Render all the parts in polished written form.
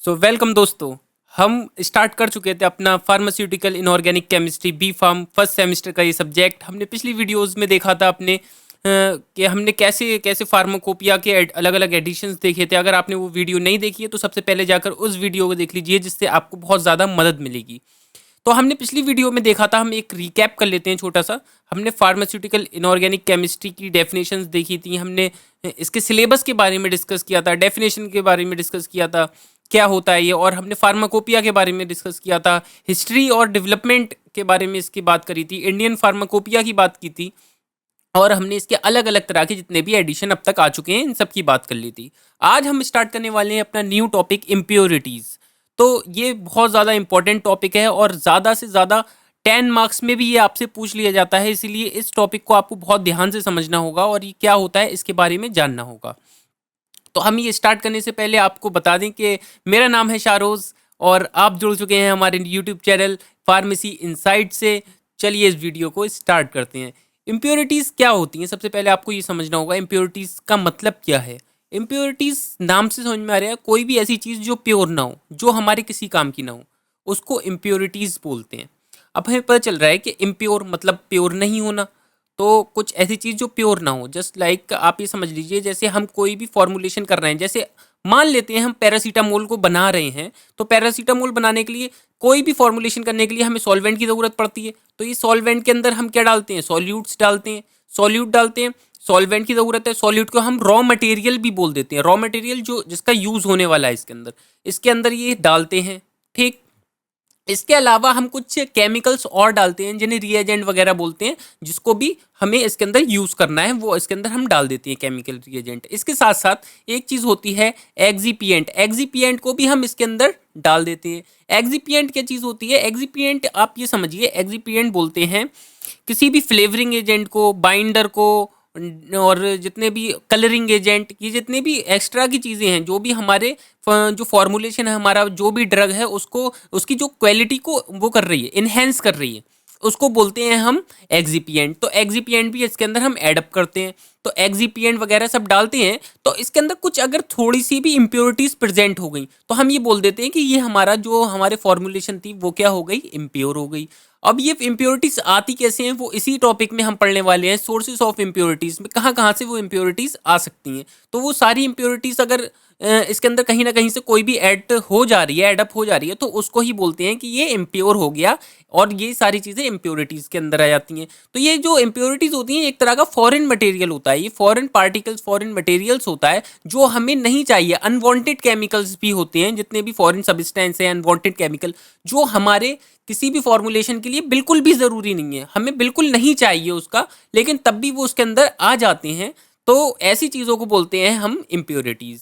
Welcome दोस्तों। हम start कर चुके थे अपना pharmaceutical inorganic chemistry B pharm first semester का ये सब्जेक्ट। हमने पिछली वीडियोस में देखा था अपने कि हमने कैसे कैसे फार्माकोपिया के अलग अलग एडिशंस देखे थे। अगर आपने वो वीडियो नहीं देखी है तो सबसे पहले जाकर उस वीडियो को देख लीजिए, जिससे आपको बहुत ज़्यादा मदद मिलेगी। तो हमने पिछली वीडियो में देखा था, हम एक रिकैप कर लेते हैं छोटा सा। हमने फार्मास्यूटिकल इनऑर्गेनिक केमिस्ट्री की डेफिनेशंस देखी थी, हमने इसके सिलेबस के बारे में डिस्कस किया था, डेफिनेशन के बारे में डिस्कस किया था क्या होता है ये, और हमने फार्माकोपिया के बारे में डिस्कस किया था, हिस्ट्री और डेवलपमेंट के बारे में इसकी बात करी थी, इंडियन फार्माकोपिया की बात की थी, और हमने इसके अलग अलग तरह के जितने भी एडिशन अब तक आ चुके हैं इन सब की बात कर ली थी। आज हम स्टार्ट करने वाले हैं अपना न्यू टॉपिक इम्प्योरिटीज़। तो ये बहुत ज़्यादा इंपॉर्टेंट टॉपिक है और ज़्यादा से ज़्यादा 10 मार्क्स में भी ये आपसे पूछ लिया जाता है, इसीलिए इस टॉपिक को आपको बहुत ध्यान से समझना होगा और ये क्या होता है इसके बारे में जानना होगा। तो हम ये स्टार्ट करने से पहले आपको बता दें कि मेरा नाम है शाहरोज़ और आप जुड़ चुके हैं हमारे यूट्यूब चैनल फार्मेसी इनसाइट से। चलिए इस वीडियो को स्टार्ट करते हैं। इम्प्योरिटीज़ क्या होती हैं, सबसे पहले आपको ये समझना होगा इम्प्योरिटीज़ का मतलब क्या है। इम्प्योरिटीज़ नाम से समझ में आ रहा है, कोई भी ऐसी चीज़ जो प्योर ना हो, जो हमारे किसी काम की ना हो, उसको इम्प्योरिटीज़ बोलते हैं। अब हमें पता चल रहा है कि इम्प्योर मतलब प्योर नहीं होना, तो कुछ ऐसी चीज़ जो प्योर ना हो। जस्ट लाइक आप ये समझ लीजिए, जैसे हम कोई भी फॉर्मुलेशन कर रहे हैं, जैसे मान लेते हैं हम पैरासीटामोल को बना रहे हैं, तो पैरासीटामोल बनाने के लिए कोई भी फॉर्मुलेशन करने के लिए हमें सॉल्वेंट की ज़रूरत पड़ती है। तो ये सॉल्वेंट के अंदर हम क्या डालते हैं, सॉल्यूट्स डालते हैं, सॉल्यूट डालते हैं, सॉल्वेंट की ज़रूरत है। सॉल्यूट को हम रॉ मटेरियल भी बोल देते हैं, रॉ मटेरियल जो जिसका यूज़ होने वाला है इसके अंदर ये डालते हैं। ठीक, इसके अलावा हम कुछ केमिकल्स और डालते हैं जिन्हें रिएजेंट वगैरह बोलते हैं, जिसको भी हमें इसके अंदर यूज़ करना है वो इसके अंदर हम डाल देते हैं केमिकल रिएजेंट। इसके साथ साथ एक चीज़ होती है एक्जीपिएंट, एक्जीपिएंट को भी हम इसके अंदर डाल देते हैं। एक्जीपिएंट क्या चीज़ होती है, एक्जीपिएंट आप ये समझिए, एक्जीपिएंट बोलते हैं किसी भी फ्लेवरिंग एजेंट को, बाइंडर को, और जितने भी कलरिंग एजेंट, ये जितने भी एक्स्ट्रा की चीज़ें हैं, जो भी हमारे जो फॉर्मुलेशन है, हमारा जो भी ड्रग है, उसको उसकी जो क्वालिटी को वो कर रही है, इन्हेंस कर रही है, उसको बोलते हैं हम एक्जीपिएंट। तो एक्जीपिएंट भी इसके अंदर हम एडअप करते हैं। तो एक्जीपिएंट वगैरह सब डालते हैं, तो इसके अंदर कुछ अगर थोड़ी सी भी इम्प्योरिटीज़ प्रेजेंट हो गई तो हम ये बोल देते हैं कि ये हमारा जो हमारे फॉर्मुलेशन थी वो क्या हो गई, इम्प्योर हो गई। अब ये इम्प्योरिटीज़ आती कैसे हैं, वो इसी टॉपिक में हम पढ़ने वाले हैं, सोर्सेज ऑफ इम्प्योरिटीज़ में कहाँ कहाँ से वो इम्प्योरिटीज़ आ सकती हैं। तो वो सारी इम्प्योरिटीज़ अगर इसके अंदर कहीं ना कहीं से कोई भी ऐड हो जा रही है, एडअप हो जा रही है, तो उसको ही बोलते हैं कि ये इम्प्योर हो गया, और ये सारी चीज़ें इम्प्योरिटीज़ के अंदर आ जाती हैं। तो ये जो इम्प्योरिटीज़ होती हैं एक तरह का फॉरेन मटेरियल होता है, ये फॉरेन पार्टिकल्स, फॉरेन मटेरियल्स होता है जो हमें नहीं चाहिए। अनवांटेड केमिकल्स भी होते हैं, जितने भी फॉरेन सब्सटेंस हैं, अनवांटेड केमिकल जो हमारे किसी भी फॉर्मुलेशन के लिए बिल्कुल भी ज़रूरी नहीं है, हमें बिल्कुल नहीं चाहिए उसका, लेकिन तब भी वो उसके अंदर आ जाते हैं। तो ऐसी चीज़ों को बोलते हैं हम इम्प्योरिटीज़।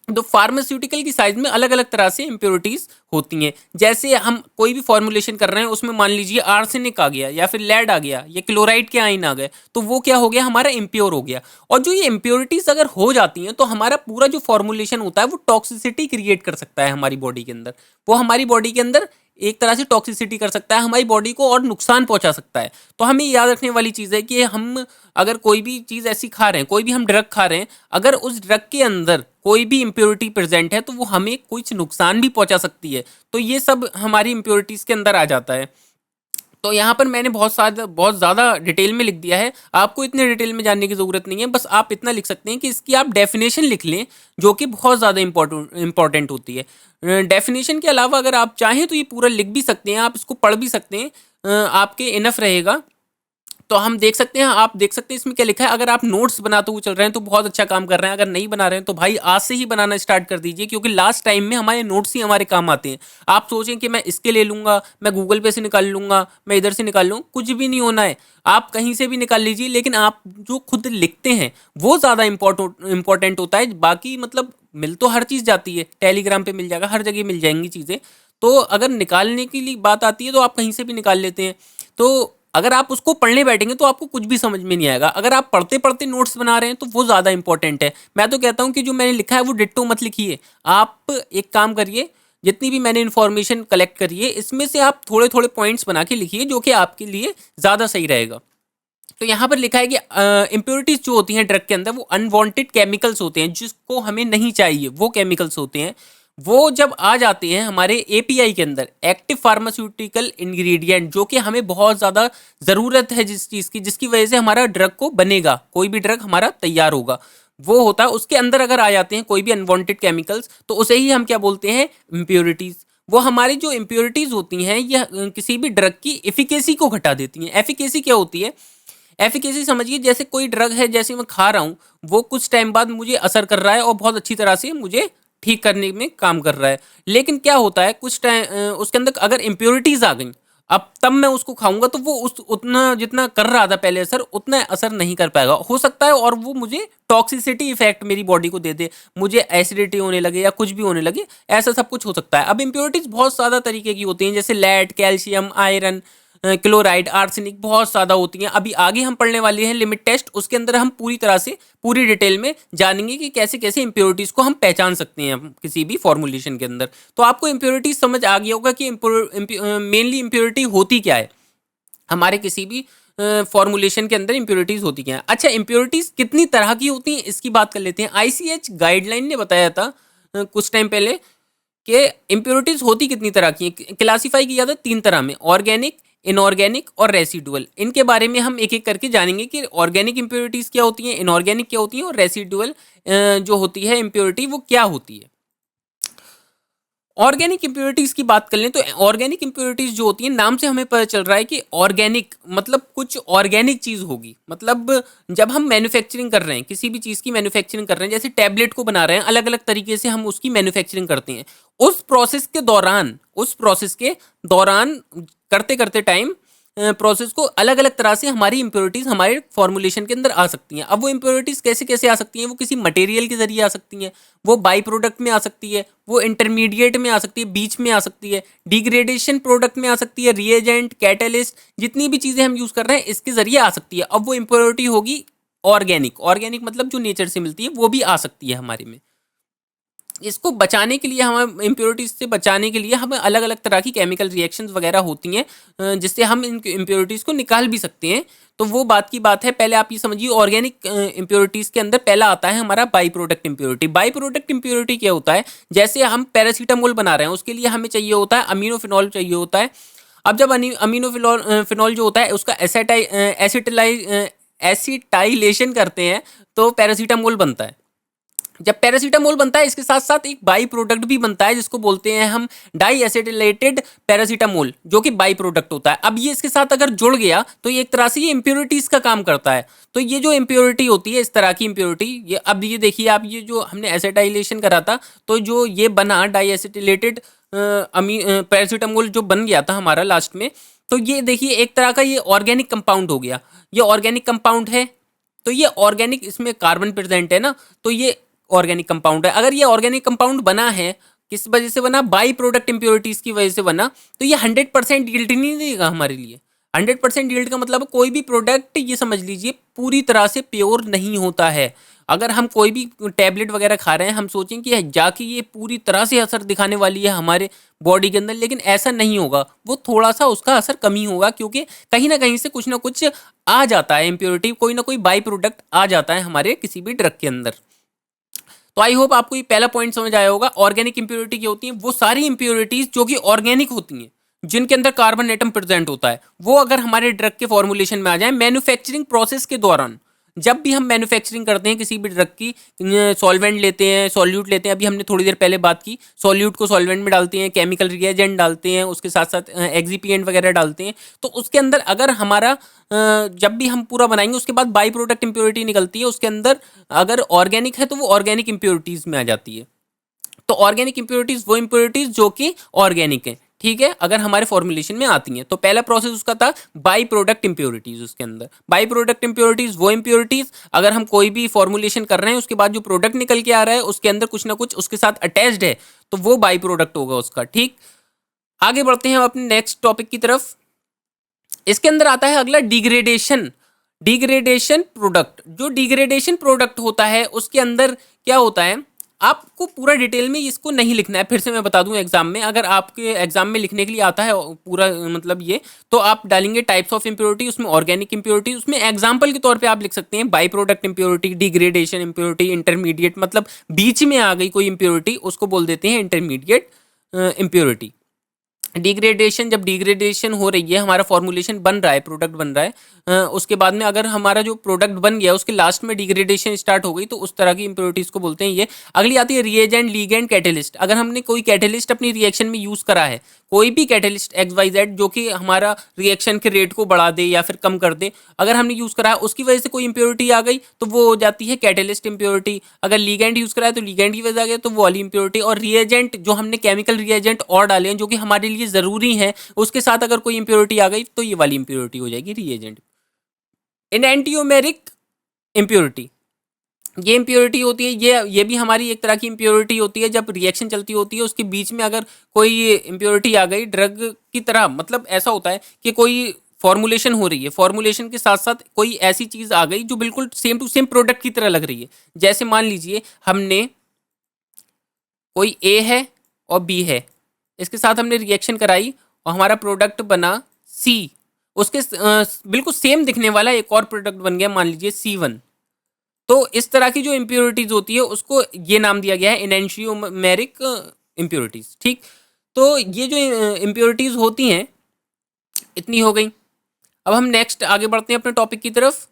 तो फार्मास्यूटिकल की साइज में अलग अलग तरह से इम्प्योरिटीज़ होती हैं। जैसे हम कोई भी फॉर्मुलेशन कर रहे हैं, उसमें मान लीजिए आर्सेनिक आ गया, या फिर लेड आ गया, या क्लोराइड के आयन आ गए, तो वो क्या हो गया, हमारा इम्प्योर हो गया। और जो ये इम्प्योरिटीज़ अगर हो जाती हैं तो हमारा पूरा जो फॉर्मुलेशन होता है वो टॉक्सिसिटी क्रिएट कर सकता है हमारी बॉडी के अंदर। वो हमारी बॉडी के अंदर एक तरह से टॉक्सिसिटी कर सकता है, हमारी बॉडी को और नुकसान पहुंचा सकता है। तो हमें याद रखने वाली चीज़ है कि हम अगर कोई भी चीज़ ऐसी खा रहे हैं, कोई भी हम ड्रग खा रहे हैं, अगर उस ड्रग के अंदर कोई भी इम्प्योरिटी प्रेजेंट है तो वो हमें कुछ नुकसान भी पहुंचा सकती है। तो ये सब हमारी इम्प्योरिटीज़ के अंदर आ जाता है। तो यहाँ पर मैंने बहुत ज़्यादा डिटेल में लिख दिया है, आपको इतने डिटेल में जानने की ज़रूरत नहीं है, बस आप इतना लिख सकते हैं कि इसकी आप डेफिनेशन लिख लें, जो कि बहुत ज़्यादा इंपॉर्टेंट होती है। डेफिनेशन के अलावा अगर आप चाहें तो ये पूरा लिख भी सकते हैं, आप इसको पढ़ भी सकते हैं, आपके इनफ रहेगा। तो हम देख सकते हैं, आप देख सकते हैं इसमें क्या लिखा है। अगर आप नोट्स बनाते हुए चल रहे हैं तो बहुत अच्छा काम कर रहे हैं, अगर नहीं बना रहे हैं तो भाई आज से ही बनाना स्टार्ट कर दीजिए, क्योंकि लास्ट टाइम में हमारे नोट्स ही हमारे काम आते हैं। आप सोचें कि मैं इसके ले लूँगा, मैं गूगल पे से निकाल लूँगा, मैं इधर से निकाल लूँ, कुछ भी नहीं होना है। आप कहीं से भी निकाल लीजिए, लेकिन आप जो खुद लिखते हैं वो ज़्यादा इंपॉर्टेंट होता है। बाकी मतलब मिल तो हर चीज़ जाती है, टेलीग्राम पे मिल जाएगा, हर जगह मिल जाएंगी चीज़ें। तो अगर निकालने की लिए बात आती है तो आप कहीं से भी निकाल लेते हैं। तो अगर आप उसको पढ़ने बैठेंगे तो आपको कुछ भी समझ में नहीं आएगा। अगर आप पढ़ते पढ़ते नोट्स बना रहे हैं तो वो ज़्यादा इंपॉर्टेंट है। मैं तो कहता हूँ कि जो मैंने लिखा है वो डिट्टो मत लिखिए। आप एक काम करिए, जितनी भी मैंने इन्फॉर्मेशन कलेक्ट करी है इसमें से आप थोड़े थोड़े पॉइंट्स बना के लिखिए, जो कि आपके लिए ज़्यादा सही रहेगा। तो यहाँ पर लिखा है कि इम्प्योरिटीज जो होती हैं ड्रग के अंदर, वो अनवांटेड केमिकल्स होते हैं, जिसको हमें नहीं चाहिए, वो केमिकल्स होते हैं, वो जब आ जाते हैं हमारे एपीआई के अंदर, एक्टिव फार्मास्यूटिकल इंग्रेडिएंट, जो कि हमें बहुत ज़्यादा ज़रूरत है जिस चीज़ की, जिसकी वजह से हमारा ड्रग को बनेगा, कोई भी ड्रग हमारा तैयार होगा, वो होता है उसके अंदर अगर आ जाते हैं कोई भी अनवांटेड केमिकल्स, तो उसे ही हम क्या बोलते हैं, इम्प्योरिटीज़। वो हमारी जो इम्प्योरिटीज़ होती हैं ये किसी भी ड्रग की एफिकेसी को घटा देती हैं। एफिकेसी क्या होती है? एफिकेसी समझिए जैसे कोई ड्रग है, जैसे मैं खा रहा हूँ, वो कुछ टाइम बाद मुझे असर कर रहा है और बहुत अच्छी तरह से मुझे ठीक करने में काम कर रहा है। लेकिन क्या होता है, कुछ टाइम उसके अंदर अगर इम्प्योरिटीज़ आ गई, अब तब मैं उसको खाऊंगा तो वो उस उतना जितना कर रहा था पहले असर, उतना असर नहीं कर पाएगा। हो सकता है और वो मुझे टॉक्सिसिटी इफेक्ट मेरी बॉडी को दे दे, मुझे एसिडिटी होने लगे या कुछ भी होने लगे, ऐसा सब कुछ हो सकता है। अब इम्प्योरिटीज़ बहुत ज़्यादा तरीके की होती हैं, जैसे lead, calcium, iron, chloride, arsenic, बहुत ज़्यादा होती हैं। अभी आगे हम पढ़ने वाले हैं लिमिट टेस्ट, उसके अंदर हम पूरी तरह से पूरी डिटेल में जानेंगे कि कैसे कैसे इंप्योरिटीज़ को हम पहचान सकते हैं किसी भी फॉर्मुलेशन के अंदर। तो आपको इंप्योरिटीज समझ आ गया होगा कि मेनली इंप्योरिटी होती क्या है, हमारे किसी भी फॉर्मुलेशन के अंदर इंप्योरिटीज होती क्या है। अच्छा, इंप्योरिटीज कितनी तरह की होती हैं इसकी बात कर लेते हैं। आईसीएच गाइडलाइन ने बताया था कुछ टाइम पहले कि इंप्योरिटीज होती कितनी तरह की हैं। क्लासीफाई किया था 3 तरह में, ऑर्गेनिक, इनऑर्गेनिक और रेसिडुअल। इनके बारे में हम एक एक करके जानेंगे कि ऑर्गेनिक इंप्योरिटीज क्या होती हैं, इनऑर्गेनिक क्या होती हैं और रेसिडुअल जो होती है इंप्योरिटी वो क्या होती है। ऑर्गेनिक इंप्योरिटीज की बात कर लें तो ऑर्गेनिक इंप्योरिटीज जो होती है, नाम से हमें पता चल रहा है कि ऑर्गेनिक मतलब कुछ ऑर्गेनिक चीज होगी। मतलब जब हम मैन्युफैक्चरिंग कर रहे हैं, किसी भी चीज की मैन्युफैक्चरिंग कर रहे हैं, जैसे टैबलेट को बना रहे हैं, अलग अलग तरीके से हम उसकी मैन्युफैक्चरिंग करते हैं। उस प्रोसेस के दौरान करते करते टाइम प्रोसेस को अलग अलग तरह से हमारी इंप्योरिटीज हमारे फॉर्मुलेशन के अंदर आ सकती हैं। अब वो इंप्योरिटीज कैसे कैसे आ सकती हैं, वो किसी मटेरियल के जरिए आ सकती हैं, वो बाई प्रोडक्ट में आ सकती है, वो इंटरमीडिएट में आ सकती है, बीच में आ सकती है, डिग्रेडेशन प्रोडक्ट में आ सकती है, रिएजेंट, कैटलिस्ट, जितनी भी चीज़ें हम यूज़ कर रहे हैं इसके जरिए आ सकती है। अब वो इंप्योरिटी होगी ऑर्गेनिक। ऑर्गेनिक मतलब जो नेचर से मिलती है वो भी आ सकती है हमारे में। इसको बचाने के लिए, हमें इम्प्योरिटीज से बचाने के लिए हमें अलग अलग तरह की केमिकल रिएक्शंस वगैरह होती हैं जिससे हम इन इम्प्योरिटीज़ को निकाल भी सकते हैं। तो वो बात की बात है। पहले आप ये समझिए, ऑर्गेनिक इम्प्योरिटीज़ के अंदर पहला आता है हमारा by product impurity. By product impurity क्या होता है, जैसे हम पैरासीटामोल बना रहे हैं, उसके लिए हमें चाहिए होता है अमीनोफिनॉल चाहिए होता है। अब जब अमीनोफिनॉल फिनॉल जो होता है उसका एसिटाइलेशन करते हैं तो पैरासीटामोल बनता है। जब पैरासीटामोल बनता है, इसके साथ साथ एक बाई प्रोडक्ट भी बनता है जिसको बोलते हैं हम डाई एसिटिलेटेड पैरासीटामोल, जो कि बाई प्रोडक्ट होता है। अब ये इसके साथ अगर जुड़ गया तो ये एक तरह से ये इंप्योरिटीज का काम करता है। तो ये जो इंप्योरिटी होती है, इस तरह की इंप्योरिटी, ये अब ये देखिए आप, ये जो हमने एसिटाइलेशन करा था, तो जो ये बना डाई एसिटिलेटेड पैरासीटामोल जो बन गया था हमारा लास्ट में, तो ये देखिए एक तरह का ये ऑर्गेनिक कंपाउंड हो गया। ये ऑर्गेनिक कंपाउंड है, तो ये ऑर्गेनिक, इसमें कार्बन प्रेजेंट है ना, तो ये ऑर्गेनिक कंपाउंड है। अगर ये ऑर्गेनिक कंपाउंड बना है, किस वजह से बना, बाई प्रोडक्ट इंप्योरिटीज की वजह से बना, तो ये 100% यील्ड नहीं देगा हमारे लिए। 100% यील्ड का मतलब कोई भी प्रोडक्ट, ये समझ लीजिए, पूरी तरह से प्योर नहीं होता है। अगर हम कोई भी टैबलेट वगैरह खा रहे हैं, हम सोचें कि जाके ये पूरी तरह से असर दिखाने वाली है हमारे बॉडी के अंदर, लेकिन ऐसा नहीं होगा। वो थोड़ा सा उसका असर कम ही होगा, क्योंकि कहीं ना कहीं से कुछ ना कुछ आ जाता है, इम्प्योरिटी, कोई ना कोई बाई प्रोडक्ट आ जाता है हमारे किसी भी ड्रग के अंदर। तो आई होप आपको ये पहला पॉइंट समझ आया होगा। ऑर्गेनिक इंप्योरिटी क्या होती है, वो सारी इंप्योरिटीज जो कि ऑर्गेनिक होती हैं, जिनके अंदर कार्बन एटम प्रेजेंट होता है, वो अगर हमारे ड्रग के फॉर्मुलेशन में आ जाए मैन्युफैक्चरिंग प्रोसेस के दौरान। जब भी हम मैन्युफैक्चरिंग करते हैं किसी भी ड्रग की, सॉल्वेंट लेते हैं, सॉल्यूट लेते हैं, अभी हमने थोड़ी देर पहले बात की, सॉल्यूट को सॉल्वेंट में डालते हैं, केमिकल रिएजेंट डालते हैं, उसके साथ साथ एक्सिपिएंट वगैरह डालते हैं। तो उसके अंदर अगर हमारा जब भी हम पूरा बनाएंगे, उसके बाद बाई प्रोडक्ट इंप्योरिटी निकलती है, उसके अंदर अगर ऑर्गेनिक है तो वो ऑर्गेनिक इंप्योरिटीज में आ जाती है। तो ऑर्गेनिक इंप्योरिटीज वो इंप्योरिटीज जो कि ऑर्गेनिक है, ठीक है, अगर हमारे फॉर्मुलेशन में आती हैं। तो पहला प्रोसेस उसका था बाई प्रोडक्ट इंप्योरिटीज। उसके अंदर बाई प्रोडक्ट इंप्योरिटीज वो इंप्योरिटीज, अगर हम कोई भी फॉर्मुलेशन कर रहे हैं, उसके बाद जो प्रोडक्ट निकल के आ रहा है उसके अंदर कुछ ना कुछ उसके साथ अटैच्ड है, तो वो बाई प्रोडक्ट होगा उसका। ठीक, आगे बढ़ते हैं हम अपने नेक्स्ट टॉपिक की तरफ। इसके अंदर आता है अगला डिग्रेडेशन। डिग्रेडेशन प्रोडक्ट, जो डिग्रेडेशन प्रोडक्ट होता है उसके अंदर क्या होता है, आपको पूरा डिटेल में इसको नहीं लिखना है। फिर से मैं बता दूं, एग्जाम में अगर आपके एग्जाम में लिखने के लिए आता है पूरा मतलब ये, तो आप डालेंगे टाइप्स ऑफ इम्प्योरिटी, उसमें ऑर्गेनिक इम्प्योरिटी, उसमें एग्जाम्पल के तौर पे आप लिख सकते हैं by product impurity, degradation impurity, intermediate, मतलब बीच में आ गई कोई इम्प्योरिटी उसको बोल देते हैं इंटरमीडिएट इम्प्योरिटी। डिग्रेडेशन, जब डिग्रेडेशन हो रही है, हमारा फॉर्मुलेशन बन रहा है, प्रोडक्ट बन रहा है, उसके बाद में अगर हमारा जो प्रोडक्ट बन गया उसके लास्ट में डिग्रेडेशन स्टार्ट हो गई, तो उस तरह की इंप्योरिटीज को बोलते हैं ये। अगली आती है रिएजेंट, लीगेंड, कैटेलिस्ट। अगर हमने कोई कैटेलिस्ट अपनी रिएक्शन में यूज करा है, कोई भी कैटेलिस्ट एक्स वाई जेड जो कि हमारा रिएक्शन के रेट को बढ़ा दे या फिर कम कर दे, अगर हमने यूज करा है, उसकी वजह से कोई इंप्योरिटी आ गई तो वो हो जाती है कैटेलिस्ट इंप्योरिटी। अगर लीगेंड यूज करा है तो लीगेंड की वजह आ गई तो वो वाली इंप्योरिटी। और रिएजेंट, जो हमने केमिकल रिएजेंट और डाले हैं जो कि हमारे लिए जरूरी है, उसके साथ अगर कोई इंप्योरिटी आ गई तो ये वाली इंप्योरिटी हो जाएगी रिएजेंट। एंटीओमेरिक इम्प्योरिटी, ये इम्प्योरिटी होती है, ये भी हमारी एक तरह की इम्प्योरिटी होती है। जब रिएक्शन चलती होती है उसके बीच में अगर कोई इम्प्योरिटी आ गई ड्रग की तरह, मतलब ऐसा होता है कि कोई फॉर्मुलेशन हो रही है, फॉर्मुलेशन के साथ साथ कोई ऐसी चीज आ गई जो बिल्कुल सेम टू सेम प्रोडक्ट की तरह लग रही है। जैसे मान लीजिए हमने कोई ए है और बी है, इसके साथ हमने रिएक्शन कराई और हमारा प्रोडक्ट बना सी। उसके बिल्कुल सेम दिखने वाला एक और प्रोडक्ट बन गया, मान लीजिए C1। तो इस तरह की जो इम्प्योरिटीज होती है उसको ये नाम दिया गया है एनेंशियोमेरिक इम्प्योरिटीज। ठीक, तो ये जो इम्प्योरिटीज होती हैं इतनी हो गई। अब हम नेक्स्ट आगे बढ़ते हैं अपने टॉपिक की तरफ।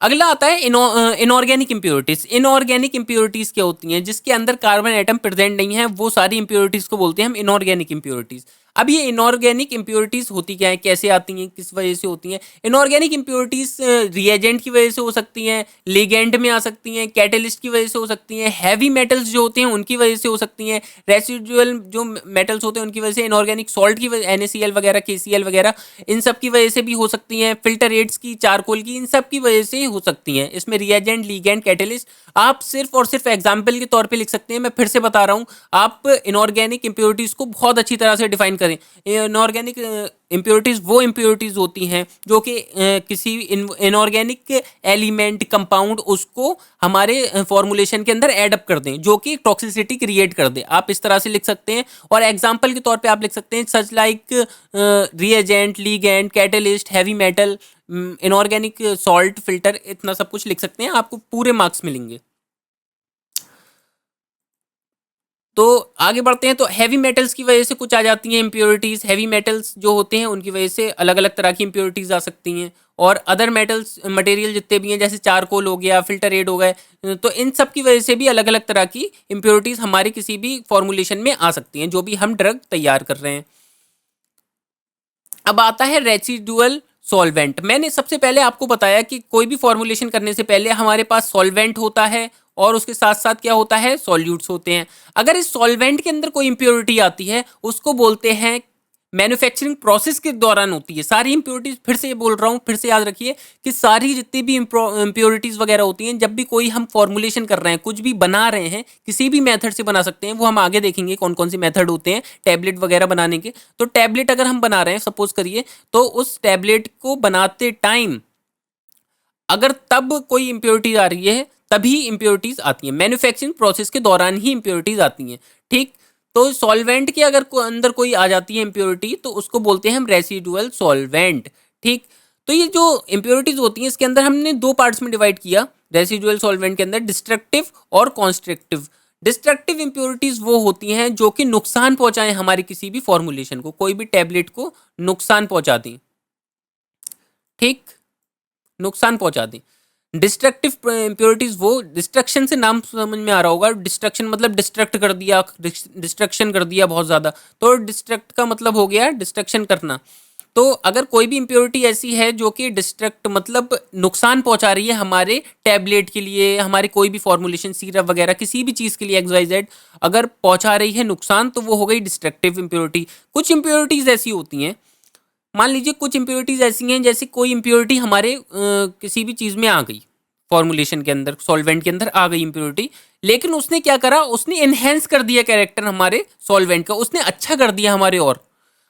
अगला आता है इनऑर्गेनिक इम्प्योरिटीज। इनऑर्गेनिक इम्प्योरिटीज क्या होती हैं? जिसके अंदर कार्बन एटम प्रेजेंट नहीं है, वो सारी इम्प्योरिटीज को बोलते हैं हम इनऑर्गेनिक इम्प्योरिटीज। अब ये इनऑर्गेनिक इम्प्योरिटीज होती क्या है, कैसे आती हैं, किस वजह से होती हैं? इनऑर्गेनिक इम्प्योरिटीज रिएजेंट की वजह से हो सकती हैं, लिगेंड में आ सकती हैं, कैटेलिस्ट की वजह से हो सकती हैं, हैवी मेटल्स जो होते हैं उनकी वजह से हो सकती हैं, रेसिडुअल जो मेटल्स होते हैं उनकी वजह से, इनऑर्गेनिक सॉल्ट की वजह, NaCl वगैरह, KCl वगैरह, इन सब की वजह से भी हो सकती हैं, फिल्टर एड्स की, चारकोल की, इन सब की वजह से हो सकती हैं। इसमें रिएजेंट, लिगेंड, कैटेलिस्ट आप सिर्फ और सिर्फ एग्जाम्पल के तौर पे लिख सकते हैं। मैं फिर से बता रहा हूं, आप इनऑर्गेनिक इंप्योरिटीज को बहुत अच्छी तरह से डिफाइन करें। इनऑर्गेनिक इंप्योरिटीज वो इंप्योरिटीज होती हैं जो कि किसी इनऑर्गेनिक एलिमेंट, कंपाउंड, उसको हमारे फॉर्मुलेशन के अंदर एडअप कर दें, जो कि टॉक्सिसिटी क्रिएट कर दे। आप इस तरह से लिख सकते हैं। और एग्जाम्पल के तौर पे आप लिख सकते हैं such like reagent, ligand, catalyst, heavy metal, inorganic salt, filter, इतना सब कुछ लिख सकते हैं, आपको पूरे मार्क्स मिलेंगे। तो आगे बढ़ते हैं। तो हैवी मेटल्स की वजह से कुछ आ जाती हैं इम्प्योरिटीज। हैवी मेटल्स जो होते हैं उनकी वजह से अलग अलग तरह की इम्प्योरिटीज आ सकती हैं। और अदर मेटल्स, मटेरियल जितने भी हैं, जैसे चारकोल हो गया, फिल्टर एड हो गए, तो इन सब की वजह से भी अलग अलग तरह की इम्प्योरिटीज हमारे किसी भी फॉर्मुलेशन में आ सकती हैं, जो भी हम ड्रग तैयार कर रहे हैं। अब आता है रेसिडुअल सॉल्वेंट। मैंने सबसे पहले आपको बताया कि कोई भी फॉर्मुलेशन करने से पहले हमारे पास सॉल्वेंट होता है और उसके साथ साथ क्या होता है, सॉल्यूट्स होते हैं। अगर इस सॉल्वेंट के अंदर कोई इंप्योरिटी आती है उसको बोलते हैं, मैन्युफैक्चरिंग प्रोसेस के दौरान होती है सारी इंप्योरिटीज। फिर से ये बोल रहा हूँ, फिर से याद रखिए कि सारी जितनी भी इंप्योरिटीज वगैरह होती हैं, जब भी कोई हम फॉर्मुलेशन कर रहे हैं, कुछ भी बना रहे हैं, किसी भी मेथड से बना सकते हैं, वो हम आगे देखेंगे कौन कौन से मेथड होते हैं टैबलेट वगैरह बनाने के। तो टैबलेट अगर हम बना रहे हैं, सपोज करिए, तो उस टैबलेट को बनाते टाइम अगर तब कोई इंप्योरिटीज आ रही है, तभी इंप्योरिटीज आती हैं। मैन्युफैक्चरिंग प्रोसेस के दौरान ही इंप्योरिटीज आती हैं। ठीक, तो सॉल्वेंट के अगर अंदर कोई आ जाती है इंप्योरिटी, तो उसको बोलते हैं हम रेसिडुअल सॉल्वेंट। ठीक, तो ये जो इंप्योरिटीज होती हैं इसके अंदर हमने दो पार्ट्स में डिवाइड किया रेसिडुअल सॉल्वेंट के अंदर, डिस्ट्रक्टिव और कॉन्स्ट्रक्टिव। डिस्ट्रक्टिव इंप्योरिटीज वो होती हैं जो कि नुकसान पहुंचाएं हमारे किसी भी फॉर्मुलेशन को, कोई भी टैबलेट को नुकसान पहुंचा दें। ठीक, नुकसान पहुंचा दें। डिस्ट्रक्टिव इंप्योरिटीज वो, डिस्ट्रक्शन से नाम समझ में आ रहा होगा, डिस्ट्रक्शन मतलब डिस्ट्रक्ट कर दिया, डिस्ट्रक्शन कर दिया बहुत ज़्यादा, तो डिस्ट्रक्ट का मतलब हो गया डिस्ट्रक्शन करना। तो अगर कोई भी इंप्योरिटी ऐसी है जो कि डिस्ट्रक्ट मतलब नुकसान पहुंचा रही है हमारे टैबलेट के लिए, हमारे कोई भी फॉर्मुलेशन, सिरप वगैरह, किसी भी चीज़ के लिए XYZ अगर पहुंचा रही है नुकसान, तो वो हो गई डिस्ट्रक्टिव इंप्योरिटी। कुछ इंप्योरिटीज़ ऐसी होती हैं, मान लीजिए कुछ इंप्योरिटीज ऐसी हैं, जैसे कोई इंप्योरिटी हमारे किसी भी चीज़ में आ गई, फॉर्मुलेशन के अंदर, सॉल्वेंट के अंदर आ गई इंप्योरिटी, लेकिन उसने क्या करा, उसने इनहेंस कर दिया कैरेक्टर हमारे सॉल्वेंट का, उसने अच्छा कर दिया हमारे और।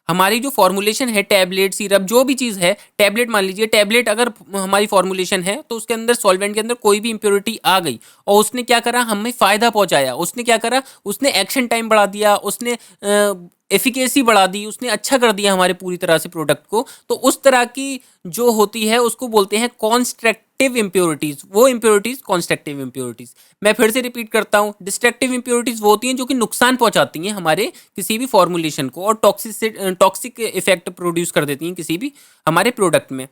हमारी जो फॉर्मुलेशन है, टैबलेट, सिरप, जो भी चीज़ है, टैबलेट मान लीजिए, टैबलेट अगर हमारी फॉर्मुलेशन है तो उसके अंदर सॉल्वेंट के अंदर कोई भी इम्प्योरिटी आ गई और उसने क्या करा, हमें फ़ायदा पहुंचाया, उसने क्या करा, उसने एक्शन टाइम बढ़ा दिया, उसने एफिकेसी बढ़ा दी, उसने अच्छा कर दिया हमारे पूरी तरह से प्रोडक्ट को, तो उस तरह की जो होती है उसको बोलते हैं कॉन्स्ट्रक्टिव इम्प्योरिटीज। वो इम्प्योरिटीज कॉन्स्ट्रक्टिव इम्प्योरिटीज। मैं फिर से रिपीट करता हूँ, डिस्ट्रक्टिव इम्प्योरिटीज वो होती हैं जो कि नुकसान पहुंचाती हैं हमारे किसी भी फॉर्मुलेशन को और टॉक्सिक इफेक्ट प्रोड्यूस कर देती हैं किसी भी हमारे प्रोडक्ट में।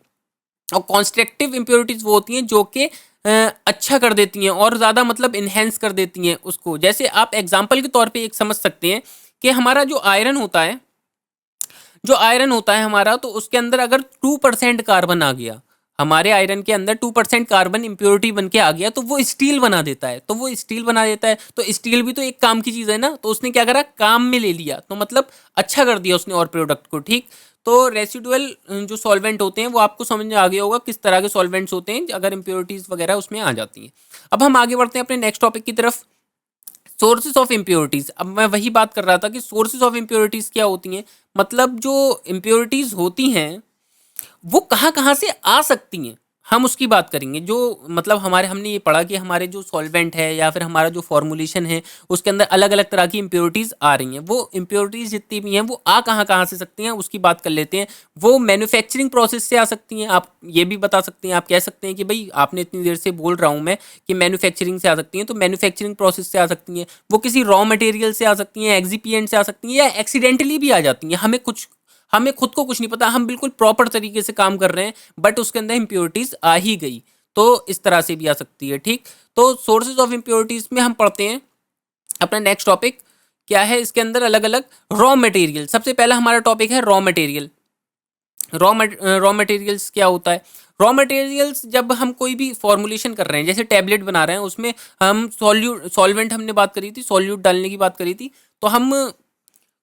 और कॉन्स्ट्रक्टिव इम्प्योरिटीज वो होती हैं जो कि अच्छा कर देती हैं और ज़्यादा मतलब इन्हेंस कर देती हैं उसको। जैसे आप एग्जाम्पल के तौर पे एक समझ सकते हैं कि हमारा जो आयरन होता है, जो आयरन होता है हमारा, तो उसके अंदर अगर 2% कार्बन आ गया, हमारे आयरन के अंदर 2% कार्बन इम्प्योरिटी बन के आ गया, तो वो स्टील बना देता है। तो वो स्टील बना देता है, तो स्टील भी तो एक काम की चीज़ है ना, तो उसने क्या करा, काम में ले लिया, तो मतलब अच्छा कर दिया उसने और प्रोडक्ट को। ठीक, तो रेसिडुअल जो सॉल्वेंट होते हैं वो आपको समझ में आ गया होगा किस तरह के सॉल्वेंट्स होते हैं अगर इम्प्योरिटीज़ वगैरह उसमें आ जाती हैं। अब हम आगे बढ़ते हैं अपने नेक्स्ट टॉपिक की तरफ, सोर्सेज ऑफ इम्प्योरिटीज। अब मैं वही बात कर रहा था कि सोर्सेज ऑफ इम्प्योरिटीज क्या होती हैं, मतलब जो इम्प्योरिटीज होती हैं वो कहाँ कहाँ से आ सकती हैं, हम उसकी बात करेंगे। जो मतलब हमारे, हमने ये पढ़ा कि हमारे जो सॉल्वेंट है या फिर हमारा जो फॉर्मुलेशन है उसके अंदर अलग अलग तरह की इम्प्योरिटीज़ आ रही हैं। वो इम्प्योरिटीज़ जितनी भी हैं वो आ कहाँ कहाँ से सकती हैं, उसकी बात कर लेते हैं। वो मैन्युफैक्चरिंग प्रोसेस से आ सकती हैं। आप ये भी बता सकते हैं, आप कह सकते हैं कि भाई आपने इतनी देर से बोल रहा हूँ मैं कि मैन्युफैक्चरिंग से आ सकती हैं, तो मैन्युफैक्चरिंग प्रोसेस से आ सकती हैं। वो किसी रॉ मटेरियल से आ सकती हैं, एक्सिपिएंट से आ सकती हैं, या एक्सीडेंटली भी आ जाती हैं। हमें खुद को कुछ नहीं पता, हम बिल्कुल प्रॉपर तरीके से काम कर रहे हैं बट उसके अंदर इम्प्योरिटीज आ ही गई, तो इस तरह से भी आ सकती है। ठीक, तो सोर्सेज ऑफ इम्प्योरिटीज में हम पढ़ते हैं अपना नेक्स्ट टॉपिक क्या है, इसके अंदर अलग अलग रॉ मटेरियल। सबसे पहला हमारा टॉपिक है रॉ मटेरियल। रॉ मटेरियल्स क्या होता है, रॉ मटेरियल्स जब हम कोई भी फॉर्मुलेशन कर रहे हैं, जैसे टैबलेट बना रहे हैं, उसमें हम सॉल्वेंट हमने बात करी थी, सॉल्यूट डालने की बात करी थी, तो हम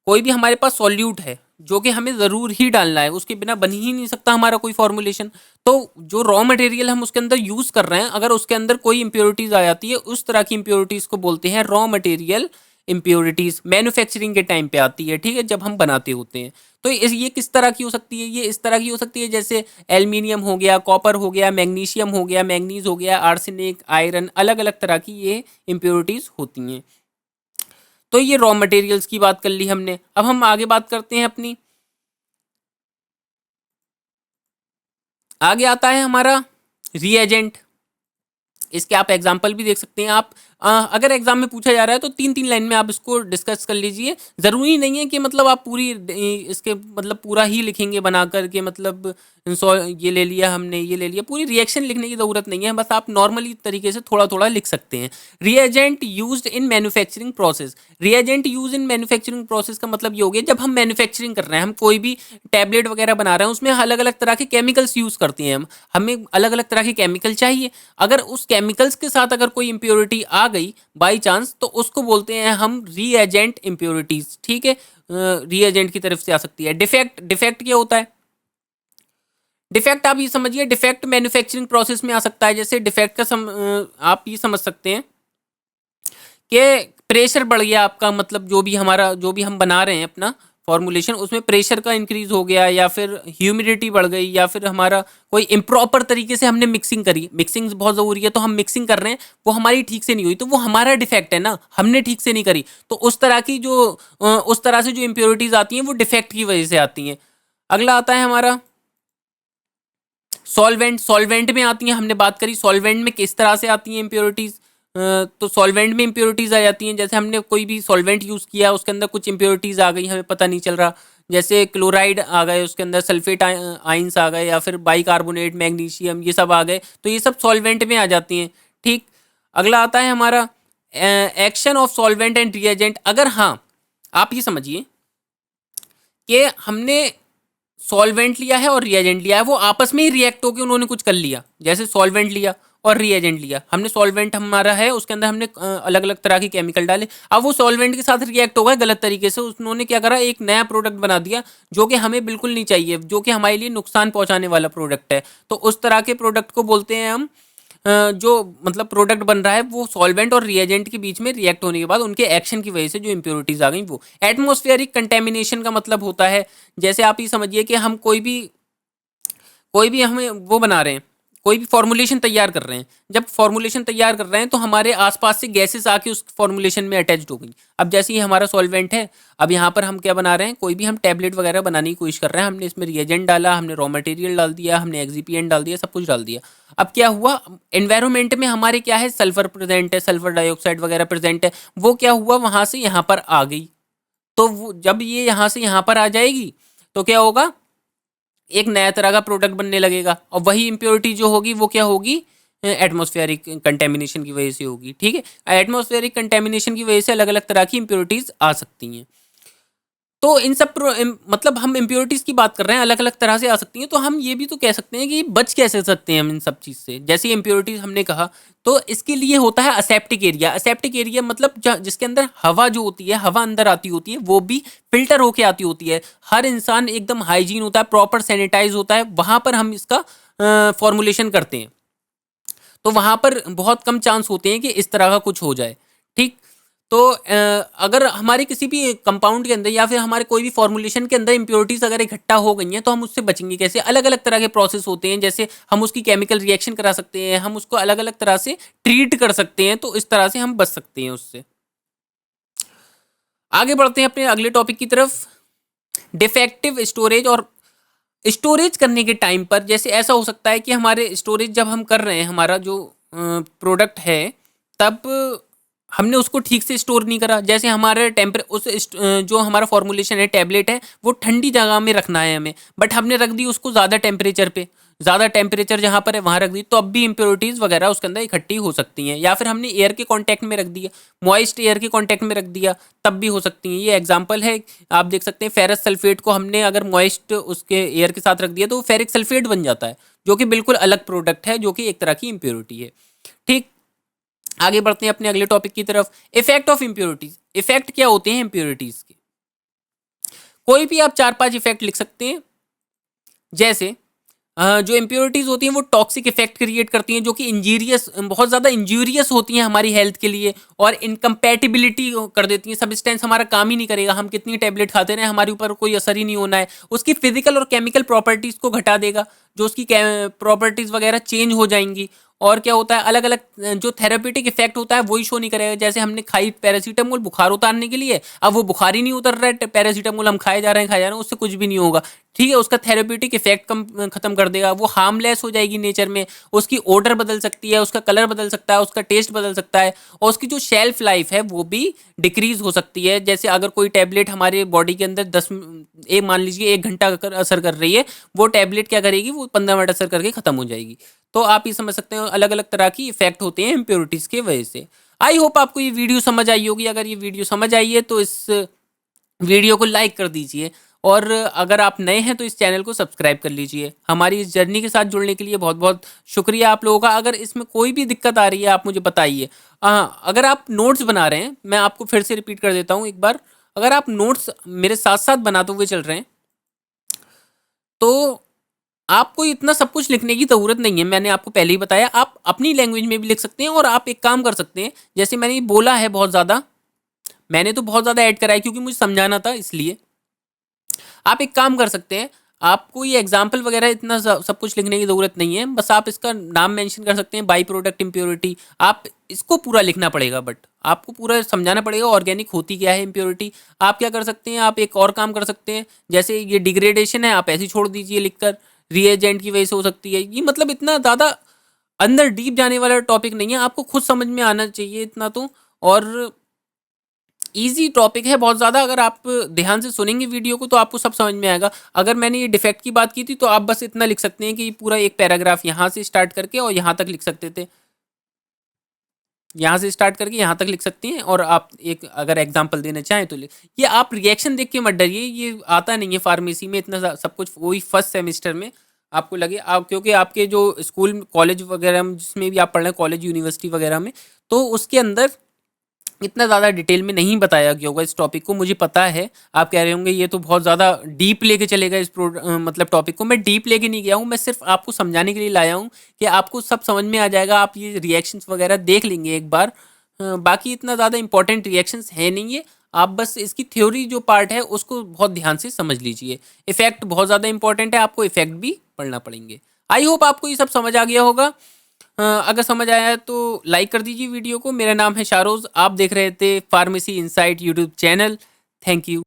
कोई भी हमारे पास सॉल्यूट है जो कि हमें ज़रूर ही डालना है, उसके बिना बन ही नहीं सकता हमारा कोई फॉर्मुलेशन। तो जो रॉ मटेरियल हम उसके अंदर यूज़ कर रहे हैं, अगर उसके अंदर कोई इम्प्योरिटीज़ आ जाती है, उस तरह की इम्प्योरिटीज़ को बोलते हैं रॉ मटेरियल इम्प्योरिटीज़। मैन्युफैक्चरिंग के टाइम पे आती है, ठीक है, जब हम बनाते होते हैं। तो ये किस तरह की हो सकती है, ये इस तरह की हो सकती है जैसे एल्यूमिनियम हो गया, कॉपर हो गया, मैग्नीशियम हो गया, मैंगनीज हो गया, आर्सेनिक, आयरन, अलग अलग तरह की ये इम्प्योरिटीज़ होती हैं। तो ये रॉ मटेरियल्स की बात कर ली हमने। अब हम आगे बात करते हैं अपनी, आगे आता है हमारा रिएजेंट। इसके आप एग्जाम्पल भी देख सकते हैं। आप अगर एग्जाम में पूछा जा रहा है तो 3-3 लाइन में आप इसको डिस्कस कर लीजिए। ज़रूरी नहीं है कि मतलब आप पूरी इसके मतलब पूरा ही लिखेंगे बना करके, मतलब ये ले लिया हमने, ये ले लिया, पूरी रिएक्शन लिखने की ज़रूरत नहीं है, बस आप नॉर्मली तरीके से थोड़ा थोड़ा लिख सकते हैं। Reagent used in manufacturing process. Reagent use in manufacturing process का मतलब ये हो गया, जब हम मैन्युफैक्चरिंग कर रहे हैं, हम कोई भी टैबलेट वगैरह बना रहे हैं, उसमें अलग अलग तरह के केमिकल्स यूज़ करते हैं। हमें अलग अलग तरह के केमिकल चाहिए, अगर उस केमिकल्स के साथ अगर कोई इम्प्योरिटी आ गई बाई चांस, तो उसको बोलते हैं हम रीएजेंट इम्प्योरिटीज। ठीक है, रीएजेंट की तरफ से आ सकती है। डिफेक्ट, डिफेक्ट क्या होता है, डिफेक्ट आप ये समझिए, डिफेक्ट मैन्युफैक्चरिंग प्रोसेस में आ सकता है। जैसे डिफेक्ट का आप ये समझ सकते हैं कि प्रेशर बढ़ गया आपका, मतलब जो भी हमारा, जो भी हम बना रहे हैं अपना फॉर्मुलेशन, उसमें प्रेशर का इंक्रीज हो गया, या फिर ह्यूमिडिटी बढ़ गई, या फिर हमारा कोई इम्प्रॉपर तरीके से हमने मिक्सिंग करी। मिक्सिंग बहुत ज़रूरी है, तो हम मिक्सिंग कर रहे हैं, वो हमारी ठीक से नहीं हुई, तो वो हमारा डिफेक्ट है ना, हमने ठीक से नहीं करी। तो उस तरह की जो उस तरह से जो इम्प्योरिटीज़ आती हैं वो डिफेक्ट की वजह से आती हैं। अगला आता है हमारा सॉल्वेंट। सॉल्वेंट में आती हैं, हमने बात करी सॉल्वेंट में किस तरह से आती हैं इम्प्योरिटीज़। तो सॉल्वेंट में इम्प्योरिटीज़ आ जाती हैं, जैसे हमने कोई भी सॉल्वेंट यूज़ किया, उसके अंदर कुछ इम्प्योरिटीज़ आ गई, हमें पता नहीं चल रहा, जैसे क्लोराइड आ गए, उसके अंदर सल्फेट आइंस आ गए, या फिर बाइकार्बोनेट, मैग्नीशियम, ये सब आ गए, तो ये सब सॉल्वेंट में आ जाती हैं। ठीक, अगला आता है हमारा action of solvent and reagent. अगर हाँ, आप ये समझिए कि हमने सॉल्वेंट लिया है और रिएजेंट लिया है, वो आपस में ही रिएक्ट होकर उन्होंने कुछ कर लिया। जैसे सॉल्वेंट लिया और रिएजेंट लिया, हमने सॉल्वेंट हमारा है, उसके अंदर हमने अलग अलग तरह के केमिकल डाले, अब वो सॉल्वेंट के साथ रिएक्ट हो गए गलत तरीके से, उन्होंने क्या करा, एक नया प्रोडक्ट बना दिया जो कि हमें बिल्कुल नहीं चाहिए, जो कि हमारे लिए नुकसान पहुंचाने वाला प्रोडक्ट है। तो उस तरह के प्रोडक्ट को बोलते हैं हम जो मतलब प्रोडक्ट बन रहा है वो सॉल्वेंट और रिएजेंट के बीच में रिएक्ट होने के बाद उनके एक्शन की वजह से जो इम्प्योरिटीज आ गई वो। एटमॉस्फेरिक कंटेमिनेशन का मतलब होता है, जैसे आप ये समझिए कि हम कोई भी हमें वो बना रहे हैं, कोई भी फॉर्मुलेशन तैयार कर रहे हैं। जब फॉर्मुलेशन तैयार कर रहे हैं तो हमारे आसपास से गैसेस आके उस फॉर्मुलेशन में अटैच्ड हो गई। अब जैसे ही हमारा सॉल्वेंट है, अब यहाँ पर हम क्या बना रहे हैं, कोई भी हम टैबलेट वगैरह बनाने की कोशिश कर रहे हैं, हमने इसमें रिएजेंट डाला, हमने रॉ मटेरियल डाल दिया, हमने एक्सिपिएंट डाल दिया, सब कुछ डाल दिया। अब क्या हुआ, एनवायरमेंट में हमारे क्या है, सल्फर प्रेजेंट है, सल्फर डाइऑक्साइड वगैरह प्रेजेंट है। वो क्या हुआ, वहां से यहाँ पर आ गई। तो जब ये यहाँ से यहाँ पर आ जाएगी तो क्या होगा, एक नया तरह का प्रोडक्ट बनने लगेगा। और वही इम्प्योरिटी जो होगी वो क्या होगी, एटमॉस्फेरिक कंटेमिनेशन की वजह से होगी। ठीक है, एटमॉस्फेरिक कंटेमिनेशन की वजह से अलग अलग तरह की इम्प्योरिटीज आ सकती हैं। तो इन सब मतलब हम इम्प्योरिटीज की बात कर रहे हैं, अलग अलग तरह से आ सकती हैं। तो हम ये भी तो कह सकते हैं कि बच कैसे सकते हैं हम इन सब चीज़ से। जैसे इम्प्योरिटीज हमने कहा, तो इसके लिए होता है असेप्टिक एरिया। असेप्टिक एरिया मतलब जिसके अंदर हवा जो होती है, हवा अंदर आती होती है, वो भी फिल्टर होके आती होती है। हर इंसान एकदम हाइजीन होता है, प्रॉपर सैनिटाइज होता है, वहां पर हम इसका फॉर्मुलेशन करते हैं। तो वहां पर बहुत कम चांस होते हैं कि इस तरह का कुछ हो जाए। ठीक, तो अगर हमारे किसी भी कंपाउंड के अंदर या फिर हमारे कोई भी फॉर्मुलेशन के अंदर इंप्योरिटीज अगर इकट्ठा हो गई हैं तो हम उससे बचेंगे कैसे। अलग अलग तरह के प्रोसेस होते हैं, जैसे हम उसकी केमिकल रिएक्शन करा सकते हैं, हम उसको अलग अलग तरह से ट्रीट कर सकते हैं, तो इस तरह से हम बच सकते हैं उससे। आगे बढ़ते हैं अपने अगले टॉपिक की तरफ, डिफेक्टिव स्टोरेज। और स्टोरेज करने के टाइम पर जैसे ऐसा हो सकता है कि हमारे स्टोरेज जब हम कर रहे हैं, हमारा जो प्रोडक्ट है, तब हमने उसको ठीक से स्टोर नहीं करा। जैसे हमारे जो हमारा फॉर्मुलेशन है, टैबलेट है, वो ठंडी जगह में रखना है हमें, बट हमने रख दी उसको ज़्यादा टेम्परेचर पे, ज़्यादा टेम्परेचर जहाँ पर है वहाँ रख दी, तो अब भी इम्प्योरिटीज़ वगैरह उसके अंदर इकट्ठी हो सकती हैं। या फिर हमने एयर के कांटेक्ट में रख दिया, मॉइस्ट एयर के कांटेक्ट में रख दिया, तब भी हो सकती हैं। ये एग्जांपल है, आप देख सकते हैं फेरस सल्फेट को हमने अगर मॉइस्ट उसके एयर के साथ रख दिया तो वो फेरिक सल्फेट बन जाता है, जो कि बिल्कुल अलग प्रोडक्ट है, जो कि एक तरह की इम्प्योरिटी है। ठीक, आगे बढ़ते हैं अपने अगले टॉपिक की तरफ, इफेक्ट ऑफ इम्प्योरिटीज। इफेक्ट क्या होते हैं इम्प्योरिटीज के, कोई भी आप 4-5 इफेक्ट लिख सकते हैं। जैसे जो इम्प्योरिटीज होती हैं वो टॉक्सिक इफेक्ट क्रिएट करती हैं, जो कि इंजीरियस, बहुत ज़्यादा इंजूरियस होती हैं हमारी हेल्थ के लिए, और इनकम्पैटिबिलिटी कर देती हैं। सब्सटेंस हमारा काम ही नहीं करेगा, हम कितनी टैबलेट खाते रहे, हमारे ऊपर कोई असर ही नहीं होना है। उसकी फिजिकल और केमिकल प्रॉपर्टीज़ को घटा देगा, जो उसकी प्रॉपर्टीज़ वगैरह चेंज हो जाएंगी। और क्या होता है, अलग अलग जो थेरेपेटिक इफेक्ट होता है वही शो नहीं करेगा। जैसे हमने खाई पैरासीटामोल बुखार उतारने के लिए, अब वो बुखार ही नहीं उतर रहा है, पैरासीटामोल हम खाए जा रहे हैं, उससे कुछ भी नहीं होगा। ठीक है, उसका थेरेप्यूटिक इफेक्ट कम खत्म कर देगा, वो हार्मलेस हो जाएगी नेचर में। उसकी ओडर बदल सकती है, उसका कलर बदल सकता है, उसका टेस्ट बदल सकता है, और उसकी जो शेल्फ लाइफ है वो भी डिक्रीज हो सकती है। जैसे अगर कोई टैबलेट हमारे बॉडी के अंदर मान लीजिए 1 घंटा असर कर रही है, वो टैबलेट क्या करेगी, वो 15 मिनट असर करके खत्म हो जाएगी। तो आप ये समझ सकते हो अलग अलग तरह की इफेक्ट होते हैं इम्प्योरिटीज की वजह से। आई होप आपको ये वीडियो समझ आई होगी। अगर ये वीडियो समझ आई है तो इस वीडियो को लाइक कर दीजिए, और अगर आप नए हैं तो इस चैनल को सब्सक्राइब कर लीजिए। हमारी इस जर्नी के साथ जुड़ने के लिए बहुत बहुत शुक्रिया आप लोगों का। अगर इसमें कोई भी दिक्कत आ रही है आप मुझे बताइए। हाँ, अगर आप नोट्स बना रहे हैं, मैं आपको फिर से रिपीट कर देता हूँ एक बार, अगर आप नोट्स मेरे साथ साथ बनाते हुए चल रहे हैं तो आपको इतना सब कुछ लिखने की ज़रूरत नहीं है। मैंने आपको पहले ही बताया, आप अपनी लैंग्वेज में भी लिख सकते हैं। और आप एक काम कर सकते हैं, जैसे मैंने ये बोला है बहुत ज़्यादा, मैंने तो बहुत ज़्यादा ऐड करा है क्योंकि मुझे समझाना था, इसलिए आप एक काम कर सकते हैं, आपको ये एग्जाम्पल वगैरह इतना सब कुछ लिखने की ज़रूरत नहीं है। बस आप इसका नाम मेंशन कर सकते हैं, बाई प्रोडक्ट इम्प्योरिटी। आप इसको पूरा लिखना पड़ेगा, बट आपको पूरा समझाना पड़ेगा ऑर्गेनिक होती क्या है इम्प्योरिटी। आप क्या कर सकते हैं, आप एक और काम कर सकते हैं, जैसे ये डिग्रेडेशन है, आप ऐसे ही छोड़ दीजिए लिखकर, रिएजेंट की वजह से हो सकती है। ये मतलब इतना ज़्यादा अंदर डीप जाने वाला टॉपिक नहीं है, आपको खुद समझ में आना चाहिए इतना तो। और ईजी टॉपिक है बहुत ज़्यादा, अगर आप ध्यान से सुनेंगे वीडियो को तो आपको सब समझ में आएगा। अगर मैंने ये डिफेक्ट की बात की थी तो आप बस इतना लिख सकते हैं कि पूरा एक पैराग्राफ यहाँ से स्टार्ट करके और यहाँ तक लिख सकते थे, यहाँ से स्टार्ट करके यहाँ तक लिख सकते हैं। और आप एक अगर एग्जांपल देना चाहें तो ये आप रिएक्शन देख के मत डरिए, ये आता नहीं है फार्मेसी में इतना सब कुछ, वही फर्स्ट सेमेस्टर में आपको लगे। आप क्योंकि आपके जो स्कूल कॉलेज वगैरह में जिसमें भी आप पढ़ रहे हैं, कॉलेज यूनिवर्सिटी वगैरह में, तो उसके अंदर इतना ज़्यादा डिटेल में नहीं बताया गया होगा इस टॉपिक को, मुझे पता है। आप कह रहे होंगे ये तो बहुत ज़्यादा डीप लेके चलेगा इस मतलब टॉपिक को। मैं डीप लेके नहीं गया हूँ, मैं सिर्फ आपको समझाने के लिए लाया हूँ कि आपको सब समझ में आ जाएगा। आप ये रिएक्शंस वगैरह देख लेंगे एक बार। बाकी इतना ज़्यादा इंपॉर्टेंट रिएक्शंस है नहीं है। आप बस इसकी थ्योरी जो पार्ट है उसको बहुत ध्यान से समझ लीजिए। इफेक्ट बहुत ज़्यादा इंपॉर्टेंट है, आपको इफेक्ट भी पढ़ना पड़ेंगे। आई होप आपको ये सब समझ आ गया होगा। अगर समझ आया है तो लाइक कर दीजिए वीडियो को। मेरा नाम है शारोज, आप देख रहे थे pharmacy insight YouTube channel. Thank you.